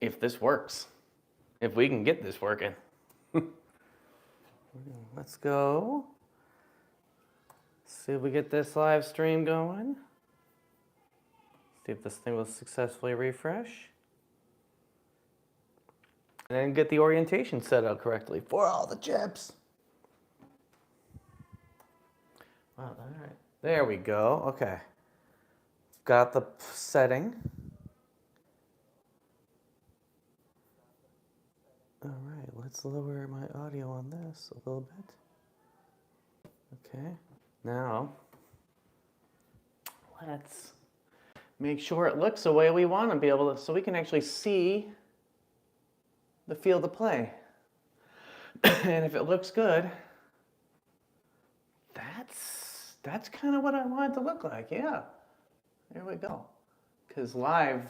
if this works, if we can get this working. Let's go. See if we get this live stream going. See if this thing will successfully refresh. And then get the orientation set up correctly for all the chips. Wow, all right. There we go. Okay. Got the setting. All right, let's lower my audio on this a little bit. Okay. Now, let's make sure it looks the way we want to be able to, so we can actually see the field of play. And if it looks good, that's kind of what I want it to look like. Yeah, there we go. Because live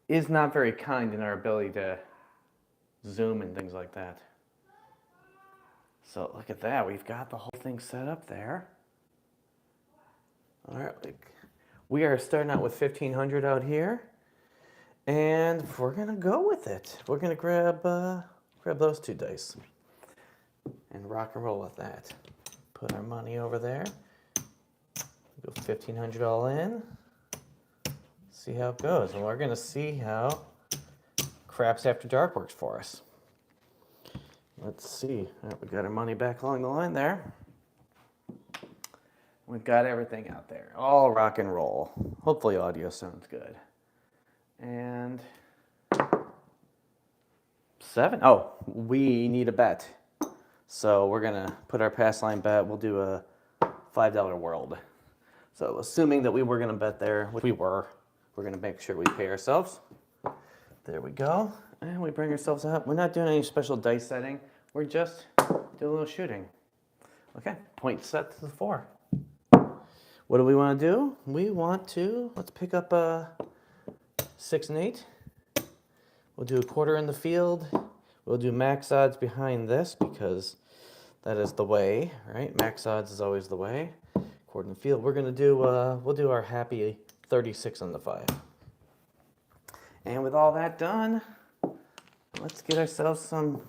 is not very kind in our ability to zoom and things like that. So look at that, we've got the whole thing set up there. All right, we are starting out with 1500 out here, and we're gonna go with it. We're gonna grab those 2 dice and rock and roll with that. Put our money over there. Go 1500 all in. See how it goes, and we're gonna see how Craps After Dark works for us. Let's see. All right, we got our money back along the line there. We've got everything out there. All rock and roll. Hopefully audio sounds good. And 7. Oh, we need a bet. So we're gonna put our pass line bet. We'll do a $5 world. So assuming that we were gonna bet there, which we were, we're gonna make sure we pay ourselves. There we go. And we bring ourselves up. We're not doing any special dice setting. We're just doing a little shooting. Okay, point set to the 4. What do we want to do? We want to, let's pick up 6 and 8. We'll do a quarter in the field. We'll do max odds behind this because that is the way, right? Max odds is always the way. Quarter in the field. We're gonna do, we'll do our happy 36 on the 5. And with all that done, let's get ourselves some,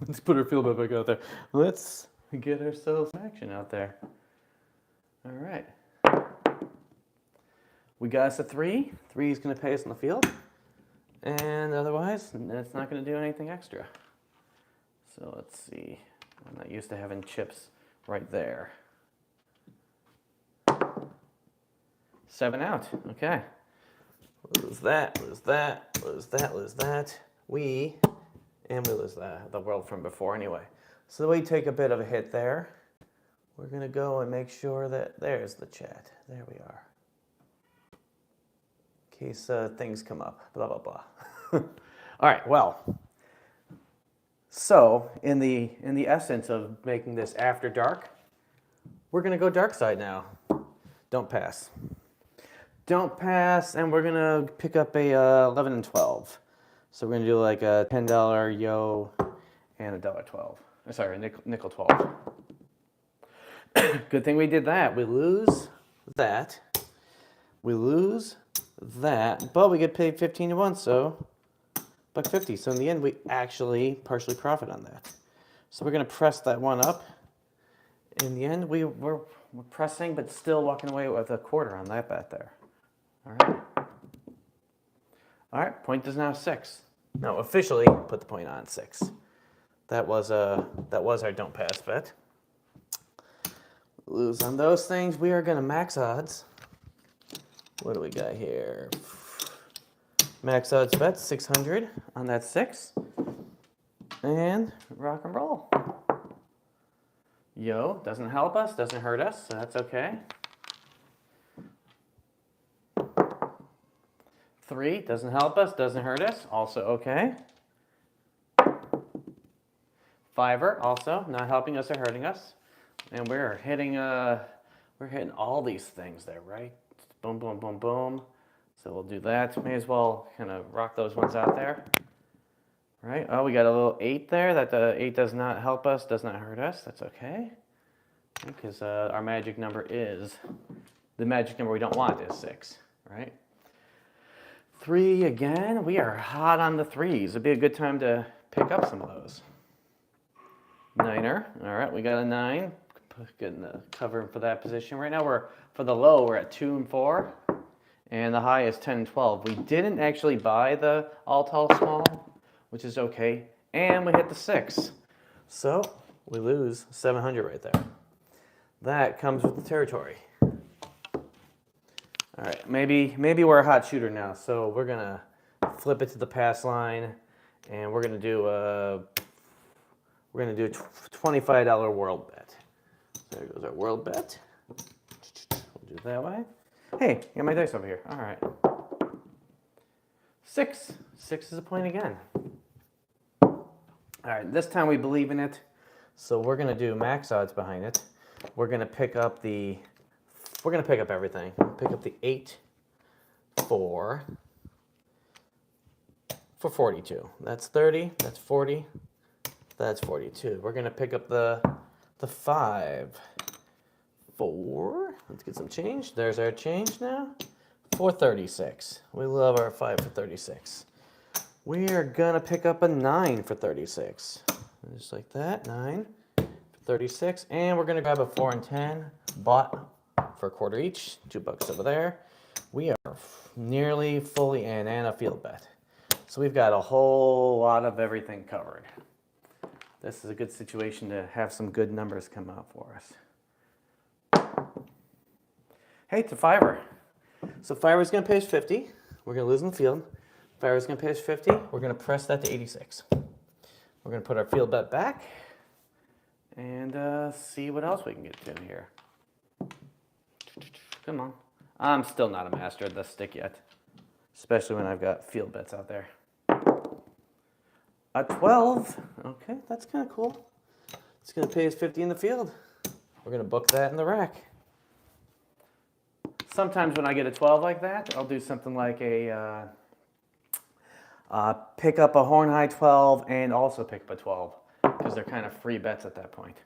let's put our field bet back out there. Let's get ourselves some action out there. All right. We got us a 3. 3 is going to pay us in the field. And otherwise, it's not going to do anything extra. So let's see. I'm not used to having chips right there. 7 out. Okay. Lose that, lose that, lose that, lose that. We lose the world from before anyway. So we take a bit of a hit there. We're going to go and make sure that there's the chat. There we are. In case things come up, blah, blah, blah. All right, well, so in the essence of making this after dark, we're going to go dark side now. Don't pass. Don't pass, and we're going to pick up a 11 and 12. So we're going to do like a $10 yo and a $1.12. Sorry, nickel 12. Good thing we did that. We lose that. We lose that, but we get paid 15 to 1, so $1.50. So in the end, we actually partially profit on that. So we're going to press that one up. In the end, we're pressing, but still walking away with a quarter on that bet there. All right. All right, point is now 6. No, officially put the point on 6. That was our don't pass bet. Lose on those things. We are going to max odds. What do we got here? Max odds bet 600 on that 6. And rock and roll. Yo, doesn't help us, doesn't hurt us, so that's okay. 3, doesn't help us, doesn't hurt us, also okay. 5er, also not helping us or hurting us. And we're hitting all these things there, right? Boom, boom, boom, boom. So we'll do that. May as well kind of rock those ones out there. Right? Oh, we got a little 8 there. That 8 does not help us, does not hurt us. That's okay. Because our magic number is, the magic number we don't want is 6, right? 3 again. We are hot on the 3s. It'd be a good time to pick up some of those. Niner. All right, we got a 9. Getting the cover for that position. Right now for the low, we're at 2 and 4. And the high is 10 and 12. We didn't actually buy the all tall small, which is okay. And we hit the 6. So we lose 700 right there. That comes with the territory. All right, maybe we're a hot shooter now. So we're gonna flip it to the pass line, and we're gonna do a $25 world bet. There goes our world bet. We'll do it that way. Hey, got my dice over here. All right. 6. 6 is a point again. All right, this time we believe in it. So we're gonna do max odds behind it. We're gonna pick up everything. Pick up the 8 for 42. That's 30, that's 40, that's 42. We're gonna pick up the 5 for, let's get some change. There's our change now. For 36. We love our 5 for 36. We are gonna pick up a 9 for 36. Just like that, 9 for 36. And we're gonna grab a 4 and 10, bought for a quarter each, $2 over there. We are nearly fully in, and a field bet. So we've got a whole lot of everything covered. This is a good situation to have some good numbers come out for us. Hey, it's a 5er. So 5er's gonna pay us 50. We're gonna lose in the field. 5er's gonna pay us 50. We're gonna press that to 86. We're gonna put our field bet back and see what else we can get to here. Come on. I'm still not a master at this stick yet, especially when I've got field bets out there. A 12. Okay, that's kind of cool. It's gonna pay us 50 in the field. We're gonna book that in the rack. Sometimes when I get a 12 like that, I'll do something like a pick up a horn high 12 and also pick up a 12 because they're kind of free bets at that point.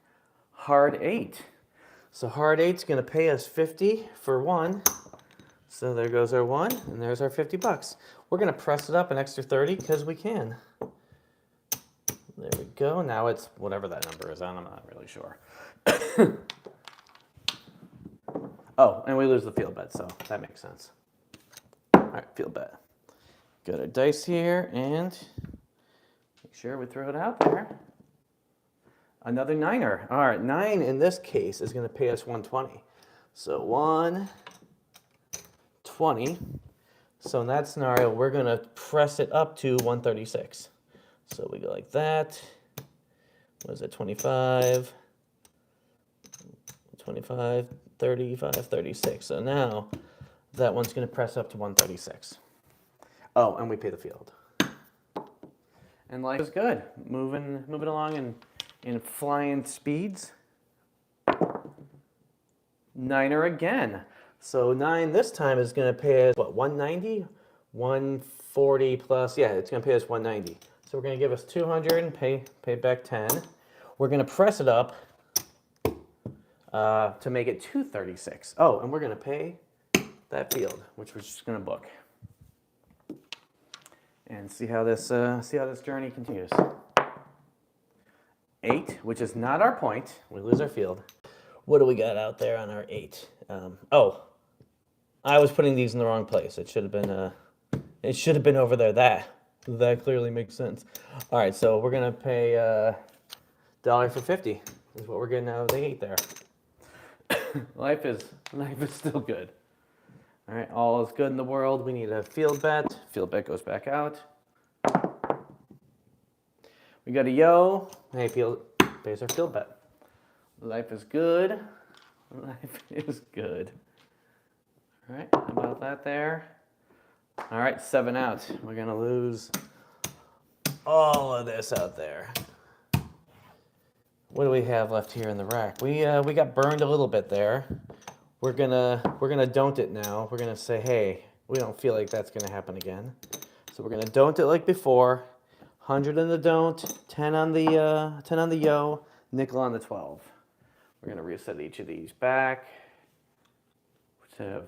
Hard 8. So hard 8's going to pay us 50 for 1. So there goes our 1, and there's our $50. We're going to press it up an extra 30 because we can. There we go. Now it's whatever that number is on. I'm not really sure. Oh, and we lose the field bet, so that makes sense. All right, field bet. Got our dice here, and make sure we throw it out there. Another 9er. All right, 9 in this case is going to pay us 120. So 120. So in that scenario, we're going to press it up to 136. So we go like that. What is it, 25, 25, 35, 36. So now that one's going to press up to 136. Oh, and we pay the field. And life is good. Moving along in flying speeds. 9er again. So 9 this time is going to pay us, what, 190? 140 plus, yeah, it's going to pay us 190. So we're going to give us 200 and pay back 10. We're going to press it up to make it 236. Oh, and we're going to pay that field, which we're just going to book. And see how this journey continues. 8, which is not our point. We lose our field. What do we got out there on our 8? Oh, I was putting these in the wrong place. It should have been over there. That clearly makes sense. All right, so we're gonna pay $1 for 50 is what we're getting out of the 8 there. Life is still good. All right, all is good in the world. We need a field bet. Field bet goes back out. We got a yo. Hey, field pays our field bet. Life is good. Life is good. All right, how about that there? All right, 7 out. We're gonna lose all of this out there. What do we have left here in the rack? We got burned a little bit there. We're gonna don't it now. We're gonna say, hey, we don't feel like that's gonna happen again. So we're gonna don't it like before. 100 on the don't, 10 on the yo, nickel on the 12. We're gonna reset each of these back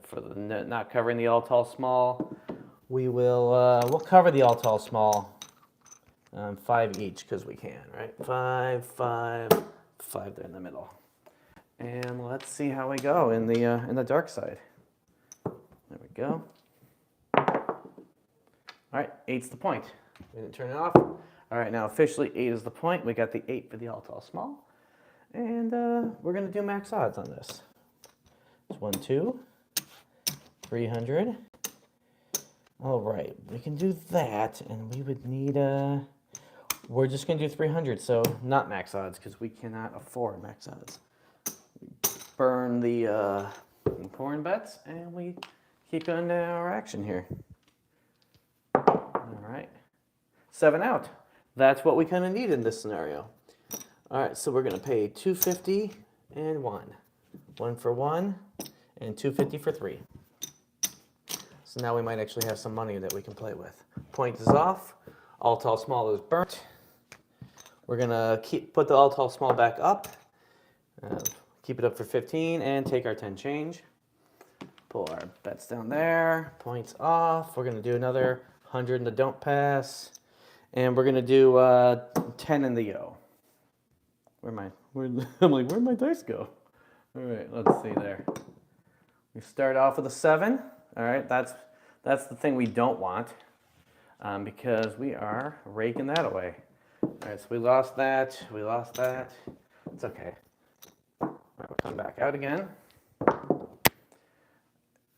for the not covering the all tall small. we will we'll cover the all tall small 5 each because we can, right? 5, 5, 5 there in the middle. And let's see how we go in the dark side. There we go. All right, 8's the point. We didn't turn it off. All right, now officially 8 is the point. We got the 8 for the all tall small. And we're gonna do max odds on this. It's 1, 2, 300. All right, we can do that, and we would need we're just gonna do 300, so not max odds, because we cannot afford max odds. We burn the porn bets, and we keep on our action here. All right, 7 out. That's what we kind of need in this scenario. All right, so we're gonna pay 250 and 1. 1 for 1, and 250 for 3. So now we might actually have some money that we can play with. Point is off. All tall small is burnt. We're gonna put the all tall small back up. Keep it up for 15 and take our 10 change. Pull our bets down there. Points off. We're gonna do another 100 in the don't pass, and we're gonna do 10 in the yo. I'm like, where'd my dice go? All right, let's see there. We start off with a 7. All right, that's the thing we don't want because we are raking that away. All right, so we lost that. It's okay. All right, we'll come back out again.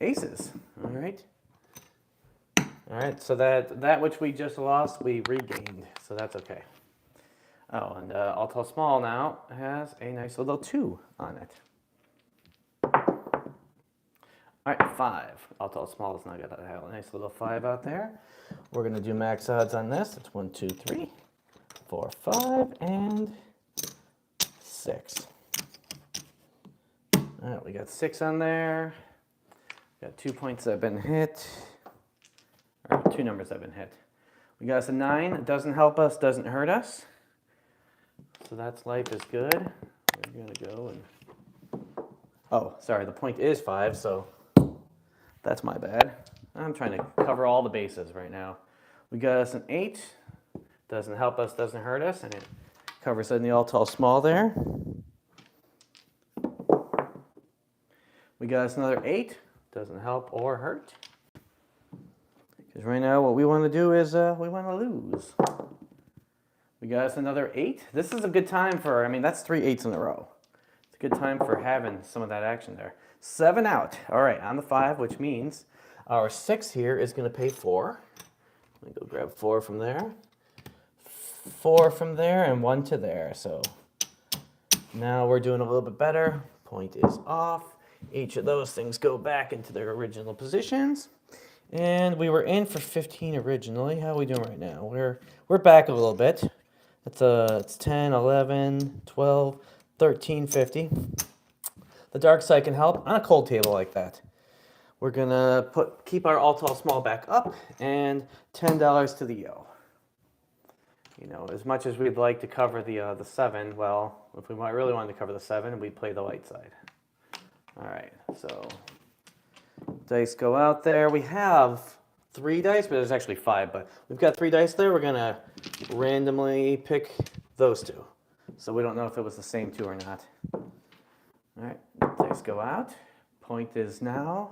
Aces. All right. All right, so that which we just lost, we regained, so that's okay. Oh, and all tall small now has a nice little 2 on it. All right, 5. All tall small has now got a nice little 5 out there. We're gonna do max odds on this. It's 1, 2, 3, 4, 5, and 6. All right, we got 6 on there. Got 2 points that have been hit. Or 2 numbers that have been hit. We got us a 9. It doesn't help us, doesn't hurt us. So that's life is good. We're gonna go and, oh, sorry, the point is 5, so that's my bad. I'm trying to cover all the bases right now. We got us an 8. Doesn't help us, doesn't hurt us, and it covers in the all tall small there. We got us another 8. Doesn't help or hurt. Because right now what we want to do is we want to lose. We got us another 8. This is a good time for, I mean, that's 3 8s in a row. It's a good time for having some of that action there. 7 out. All right, on the 5, which means our 6 here is going to pay 4. Let me go grab 4 from there. 4 from there and 1 to there. So now we're doing a little bit better. Point is off. Each of those things go back into their original positions. And we were in for 15 originally. How are we doing right now? We're back a little bit. It's 10, 11, 12, 13, 50. The dark side can help on a cold table like that. We're gonna keep our all tall small back up and $10 to the yo. You know, as much as we'd like to cover the 7, well, if we really wanted to cover the 7, we'd play the light side. All right, so dice go out there. We have 3 dice, but there's actually 5, but we've got 3 dice there. We're gonna randomly pick those 2. So we don't know if it was the same 2 or not. All right, dice go out. Point is now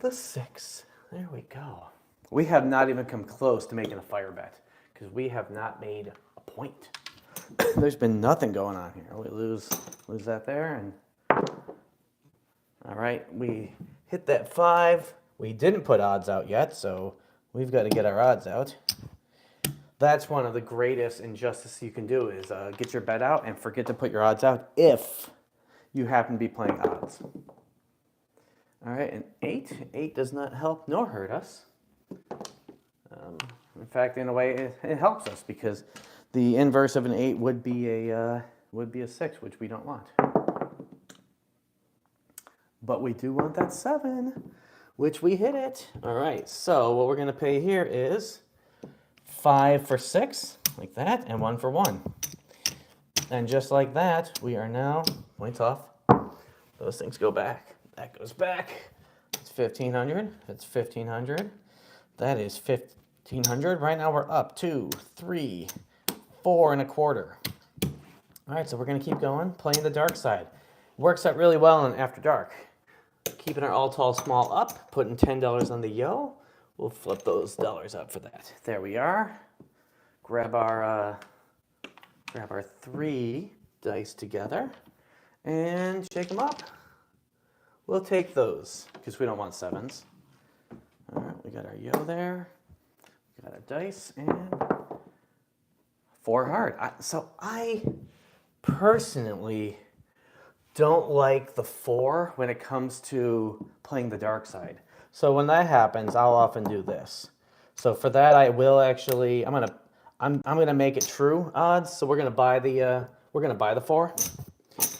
the 6. There we go. We have not even come close to making a fire bet because we have not made a point. There's been nothing going on here. We lose that there, and all right, we hit that 5. We didn't put odds out yet, so we've got to get our odds out. That's one of the greatest injustices you can do is get your bet out and forget to put your odds out if you happen to be playing odds. All right, an 8. 8 does not help nor hurt us. In fact, in a way, it helps us because the inverse of an 8 would be a 6, which we don't want. But we do want that 7, which we hit it. All right, so what we're going to pay here is 5 for 6, like that, and 1 for 1. And just like that, we are now, points off. Those things go back. That goes back. Let's It's 1,500. It's 1,500. That is 1,500. Right now we're up 2, 3, 4 and a quarter. All right, so we're gonna keep going, playing the dark side. Works out really well in After Dark. Keeping our all tall small up, putting $10 on the yo. We'll flip those dollars up for that. There we are. Grab our 3 dice together and shake them up. We'll take those because we don't want 7s. All right, we got our yo there. We got our dice and 4 hard. So I personally don't like the 4 when it comes to playing the dark side. So when that happens, I'll often do this. So for that, I will actually, I'm gonna make it true odds. So we're gonna buy the 4.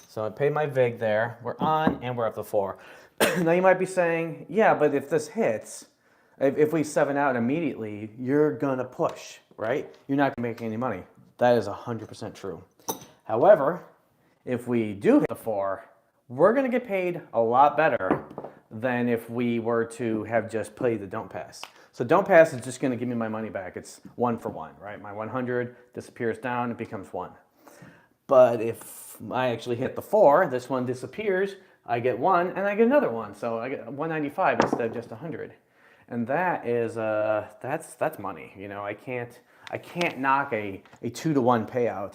So I pay my vig there. We're on and we're up to 4. Now you might be saying, yeah, but if this hits, if we 7 out immediately, you're gonna push, right? You're not gonna make any money. That is 100% true. However, if we do hit the 4, we're gonna get paid a lot better than if we were to have just played the don't pass. So don't pass is just gonna give me my money back. It's 1 for 1, right? My 100 disappears down, it becomes 1. But if I actually hit the 4, this one disappears, I get 1 and I get another 1. So I get 195 instead of just 100. And that is, that's money. You know, I can't knock a 2-to-1 payout,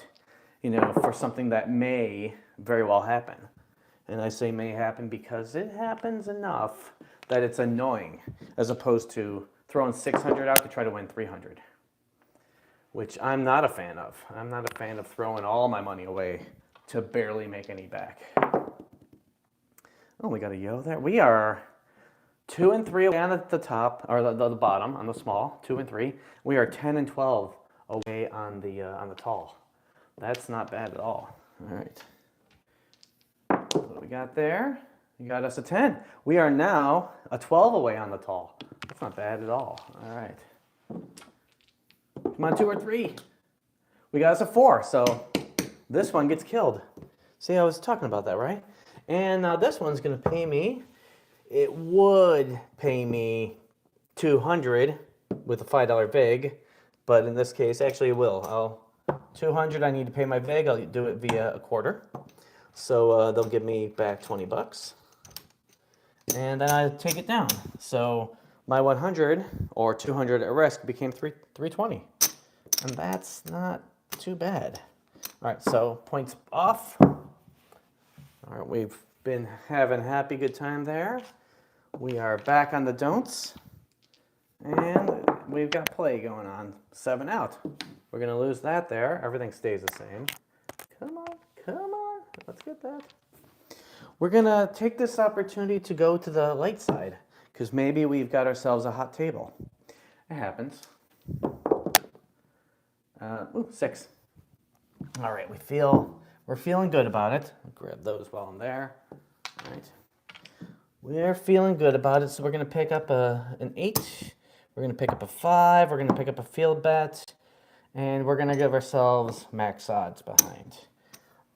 you know, for something that may very well happen. And I say may happen because it happens enough that it's annoying, as opposed to throwing 600 out to try to win 300, which I'm not a fan of. I'm not a fan of throwing all my money away to barely make any back. Oh, we got a yo there. We are 2 and 3 away on the top, or the bottom on the small, 2 and 3. We are 10 and 12 away on the tall. That's not bad at all. All right. What do we got there? You got us a 10. We are now a 12 away on the tall. That's not bad at all. All right. Come on, 2 or 3. We got us a 4. So this one gets killed. See, I was talking about that, right? And now this one's going to pay me. It would pay me 200 with a $5 vig, but in this case, actually it will. 200, I need to pay my vig. I'll do it via a quarter. So they'll give me back 20 bucks. And then I take it down. So my 100 or 200 at risk became 320. And that's not too bad. All right, so points off. All right, we've been having a happy good time there. We are back on the don'ts. And we've got play going on. 7 out. We're going to lose that there. Everything stays the same. Come on, come on. Let's get that. We're going to take this opportunity to go to the light side, because maybe we've got ourselves a hot table. It happens. 6. All right, we're feeling good about it. I'll grab those while I'm there. All right. We're feeling good about it, so we're going to pick up an 8. We're going to pick up a 5. We're going to pick up a field bet. And we're going to give ourselves max odds behind.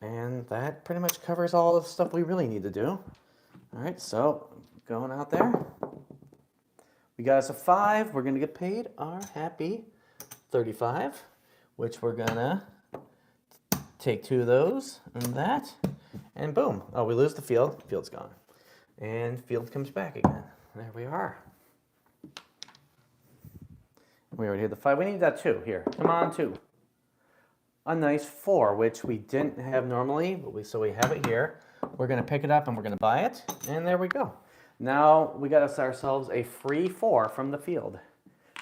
And that pretty much covers all the stuff we really need to do. All right, so going out there. We got us a 5. We're going to get paid our happy 35, which we're going to take 2 of those and that. And boom. Oh, we lose the field. Field's gone. And field comes back again. There we are. We already had the 5. We need that 2 here. Come on, 2. A nice 4, which we didn't have normally, but so we have it here. We're going to pick it up and we're going to buy it. And there we go. Now we got ourselves a free 4 from the field.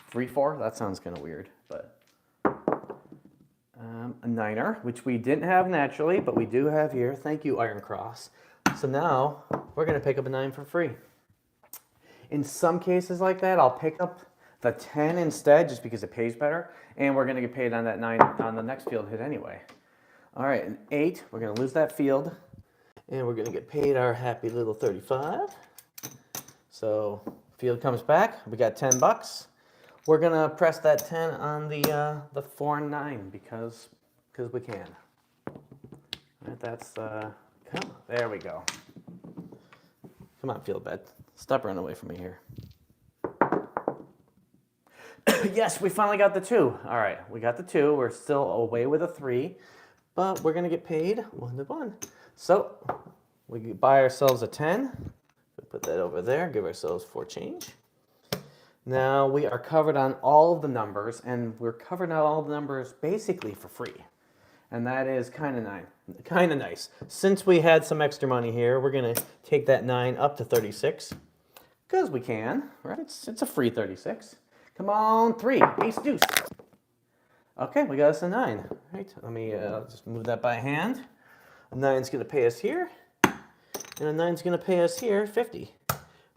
Free 4? That sounds kind of weird, but a 9er, which we didn't have naturally, but we do have here. Thank you, Iron Cross. So now we're going to pick up a 9 for free. In some cases like that, I'll pick up the 10 instead, just because it pays better, and we're going to get paid on that 9 on the next field hit anyway. All right, an 8, we're going to lose that field, and we're going to get paid our happy little 35. So field comes back, we got 10 bucks. We're going to press that 10 on the 4 and 9 because we can. All right, that's, come on, there we go. Come on, field bet. Stop running away from me here. Yes, we finally got the 2. All right, we got the 2. We're still away with a 3, but we're gonna get paid 1 to 1. So we buy ourselves a 10. We put that over there. Give ourselves 4 change. Now we are covered on all of the numbers, and we're covered on all the numbers basically for free, and that is kind of nice. Since we had some extra money here, we're gonna take that 9 up to 36, because we can, right? It's a free 36. Come on, 3, ace, deuce. Okay, we got us a 9. All right, let me just move that by hand. A 9's gonna pay us here, and a 9's gonna pay us here 50.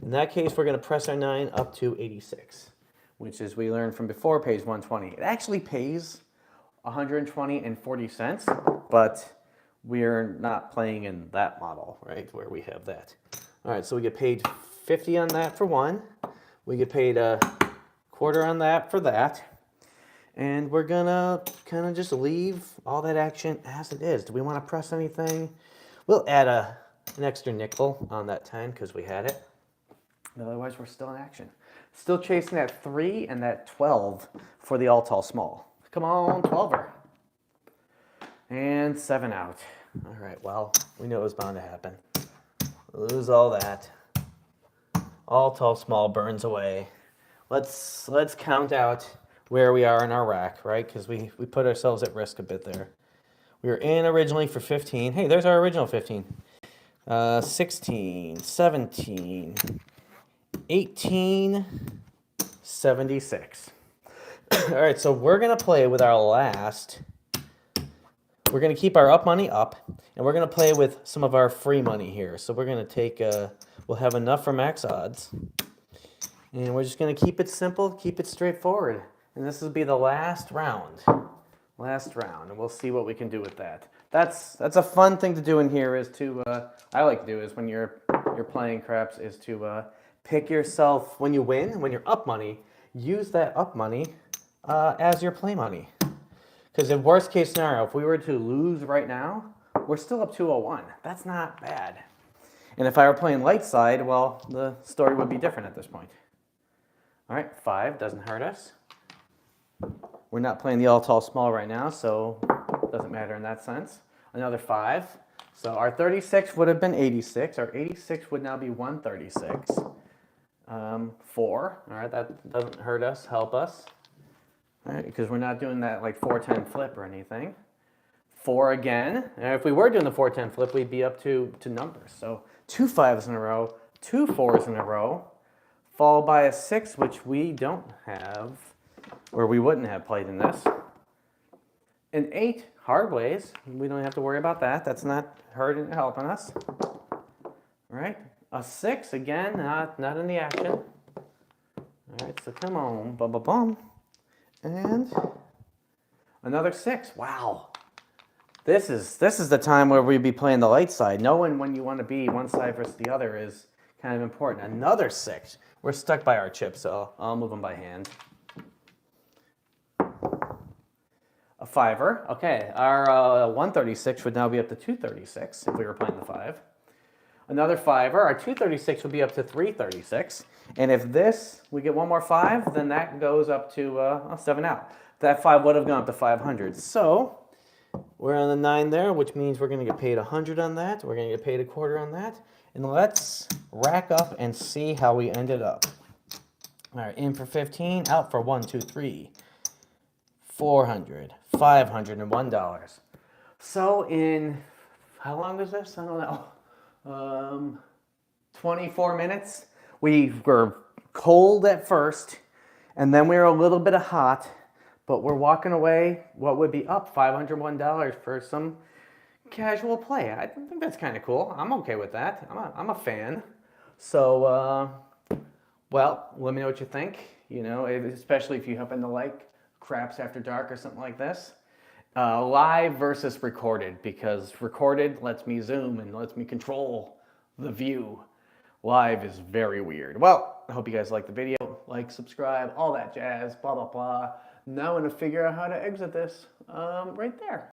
In that case, we're gonna press our 9 up to 86, which is, we learned from before, pays 120. It actually pays 120 and 40 cents, but we're not playing in that model, right, where we have that. All right, so we get paid 50 on that for 1. We get paid a quarter on that for that. And we're gonna kind of just leave all that action as it is. Do we want to press anything? We'll add an extra nickel on that 10 because we had it. But otherwise, we're still in action. Still chasing that 3 and that 12 for the all tall small. Come on, 12er. And 7 out. All right, well, we knew it was bound to happen. Lose all that. All tall small burns away. Let's count out where we are in our rack, right? Because we put ourselves at risk a bit there. We were in originally for 15. Hey, there's our original 15. 16, 17, 18, 76. All right, so we're going to play with our last. We're going to keep our up money up, and we're going to play with some of our free money here. So we're going to take, we'll have enough for max odds. And we're just going to keep it simple, keep it straightforward. And this will be the last round. Last round, and we'll see what we can do with that. That's a fun thing to do in here, is to, I like to do, is when you're playing craps, is to pick yourself, when you win, when you're up money, use that up money as your play money. Because in worst case scenario, if we were to lose right now, we're still up 201. That's not bad. And if I were playing light side, well, the story would be different at this point. All right, 5 doesn't hurt us. We're not playing the all tall small right now, so it doesn't matter in that sense. Another 5. So our 36 would have been 86. Our 86 would now be 136. 4. All right, that doesn't hurt us, help us. All right, because we're not doing that like 410 flip or anything. 4 again. And if we were doing the 410 flip, we'd be up to numbers. So 2 5s in a row, 2 4s in a row, followed by a 6, which we don't have, or we wouldn't have played in this. An 8, hard ways. We don't have to worry about that. That's not hurting or helping us. All right, a 6, again, not in the action. All right, so come on, bum, bum, bum. And another 6, wow. This is the time where we'd be playing the light side. Knowing when you want to be one side versus the other is kind of important. Another 6. We're stuck by our chips, so I'll move them by hand. A 5er. Okay, our 136 would now be up to 236 if we were playing the 5. Another 5er. Our 236 would be up to 336. And if this, we get one more 5, then that goes up to 7 out. That 5 would have gone up to 500. So we're on the 9 there, which means we're going to get paid 100 on that. We're going to get paid a quarter on that. And let's rack up and see how we ended up. All right, in for 15, out for 1, 2, 3, 400, $501. So in, how long is this? I don't know. 24 minutes. We were cold at first, and then we were a little bit hot, but we're walking away what would be up $501 for some casual play. I think that's kind of cool. I'm okay with that. I'm a fan. So, well, let me know what you think. You know, especially if you happen to like craps after dark or something like this. Live versus recorded, because recorded lets me zoom and lets me control the view. Live is very weird. Well, I hope you guys like the video. Like, subscribe, all that jazz, blah, blah, blah. Now I'm going to figure out how to exit this right there.